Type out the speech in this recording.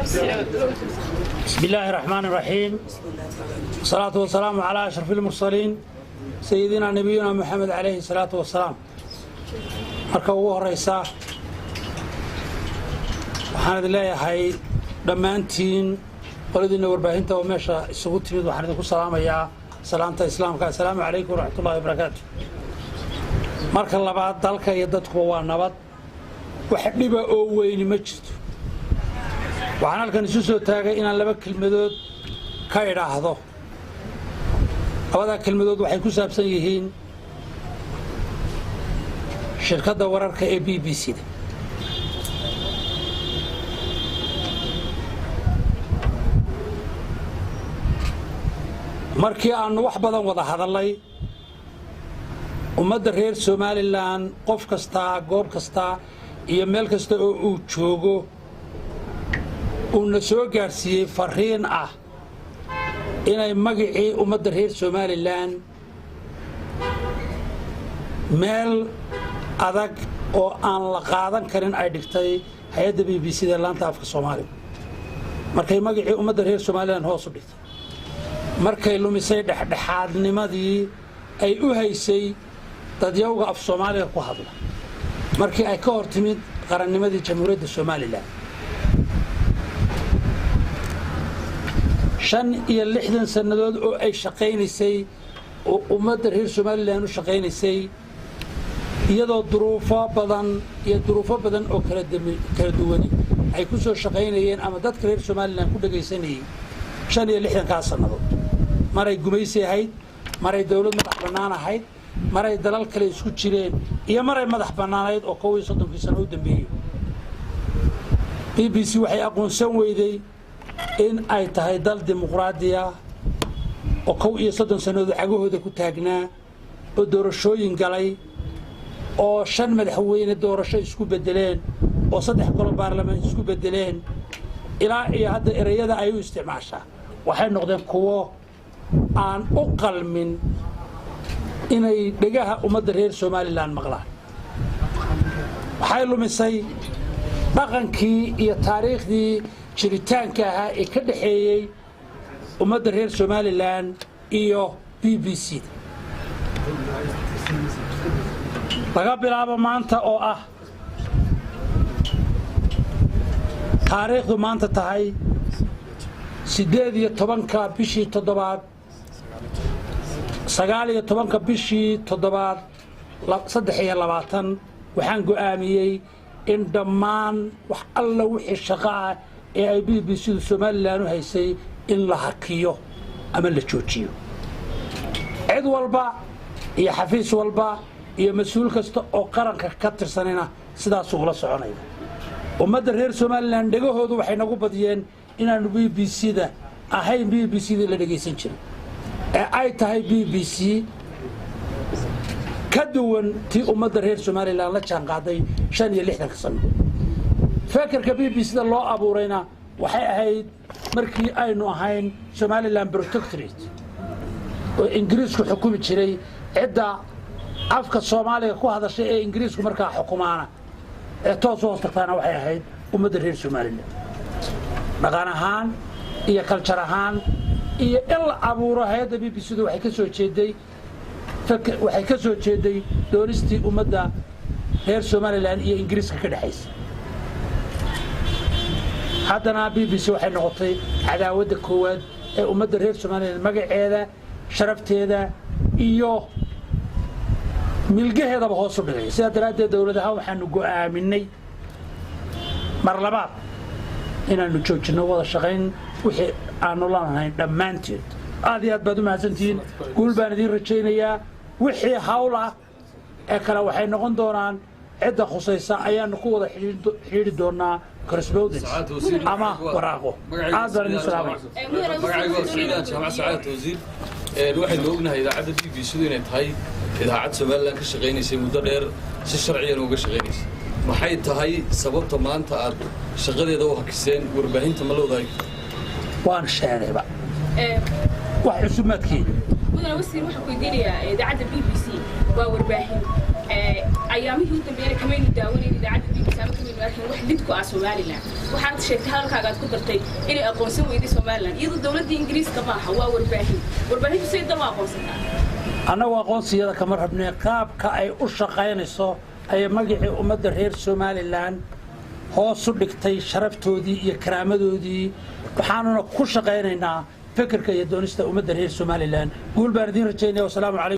بسم الله الرحمن الرحيم. الصلاة والسلام على أشرف المرسلين سيدنا نبينا محمد عليه الصلاة والسلام. مركوه الرئيسة وحنا الله هاي دمانتين ولدنا ورباهنته وماشى السقوط تمد وحنا نقول سلام يا سلامة الإسلام السلام عليكم ورحمة الله وبركاته. مرك الله بعد ذلك يدك هو النبض وحبيبه أوين مجد. waxaan halkan isu soo taagay inaan laba kelmadood ka idhaahdo labada kelmadood waxay ku saabsan yihiin shirkadda wararka ee BBC-da markii aanu wax badan wada hadalay ummadda reer Somaliland qof kasta goob kasta iyo meel kasta oo uu joogo una soo gaarsiiyay fariin ah inay magacii ummadda reer Somaliland meel adag oo aan la qaadan karin ay dhigtay hay'adda BBC-da laanta afka Soomaaliga markay magacii ummadda reer Somaliland hoos u dhigtay markay lumisay dhexdhexaadnimadii ay u haysay dadyowga af Soomaaliga ku hadla markii ay ka hortimid qarannimadii jamhuuriyadda Somaliland 65 sanadood oo ay shaqeynaysay oo ummadda reer Somaliland u shaqeynaysay iyadoo duruufo badan oo kala duwan ay ku soo shaqeynayeen ama dadka reer Somaliland ku dhageysanayeen 65 ka sanadood maray gumaysi ahayd maray dawlad madax bannaan ahayd maray dalal kale isku jireen iyo maray madax bannaanayd oo 30 sano u dambeeyay BBC waxay aqoonsan weyday in ay tahay dal dimuqraadiya oo 30 sanadood cagahooda ku taagnaa oo doorashooyin galay oo 5 madaxweyne doorasho isku bedeleen oo 3 golo baarlamaan isku bedeleen ilaa iyo hadda erayada ay u isticmaashaa waxay noqdeen kuwo aan u qalmin inay dhagaha ummadda reer Somaliland maqlaan waxay lumisay dhaqankii iyo taariikhdii jiritaanka ahaa ee ka dhaxeeyay ummadda reer Somaliland iyo BBC-da laga bilaabo maanta oo ah taariikhdu maanta tahay 18 bishii 7 19 bishii 7 23 waxaan go'aamiyay in dhammaan wax alla wixii shaqo ah ee ay BBC-du Somaliland u haysay in la hakiyo ama la joojiyo cid walba iyo xafiis walba iyo mas'uul kasta oo qaranka ka tirsanina sidaas ugu la soconaya ummadda reer Somaliland dhagahoodu waxay nagu badiyeen inaanu BBC-da ahayn BBC-da la dhageysan jiray ee ay tahay BBC ka duwan tii ummadda reer Somaliland la jaan qaaday 65 sano فكرة BBC-da loo abuurayna waxay ahayd markii aynu ahayn Somaliland Protectorate oo Ingiriisku xukumi jiray cidda afka Soomaaliga ku hadashay ee Ingiriisku markaa xukumaana ee toos u hoostagtaana waxay ahayd ummadda reer Somaliland dhaqan ahaan iyo culture ahaan iyo in la abuuro hay'adda BBC-du waxay ka soo jeeday doonistii ummadda reer Somaliland iyo Ingiriiska ka dhaxaysay haddana BBC waxay noqotay cadaawadda koowaad ee ummadda reer Somaliland magaceeda sharafteeda iyo milgaheedaba hoos u dhigay sida daraaddeed dawladaha waxaanu go'aaminay mar labaad inaanu joojino wada shaqayn wixii aanu lanahayn dhammaanteed aad iyo aad baad u mahadsantihiin guul baan idiin rajaynayaa wixii hawl ah ee kale waxay noqon doonaan cidda khusaysa ayaanu ku wada xidhiidhi doonaa correspondence ama waraaqo aad baan idin salaamay جامعة سعادة وزير الواحد لو قلنا إذا عدد BBC-du inay tahay idaacad Somaliland ka shaqeynaysay muddo dheer si sharciyan uga shaqeynaysay maxay tahay sababta maanta aad shaqadeeda u hakiseen warbaahinta ma loodahay waan sheegayba wax cusubmadkii mudana wasiir waxa ku diilayaa idaacadda BBC waa warbaahin ayaamihii dambeeyay kamaynu daawanayay idaacadda BBC كمين واحد ليدكو على سوماليلاند waxaad sheegtay halkaaga aad ku dartay inay aqoonsan weydii Soomaaliland iyadoo dawladda Ingiriiska ma aha waa warbaahin si dal waa aqoonsanaa anagu aqoonsiyada kama rabnay qaabka ay u shaqaynayso ay magacii ummadda reer Soomaaliland hoos u dhigtay sharaftoodii iyo karaamadoodii waxaanuna ku shaqaynaynaa fikirka iyo doonista ummadda reer Soomaaliland guul baan idin rajaynayaa. Wassalaamu calaykum.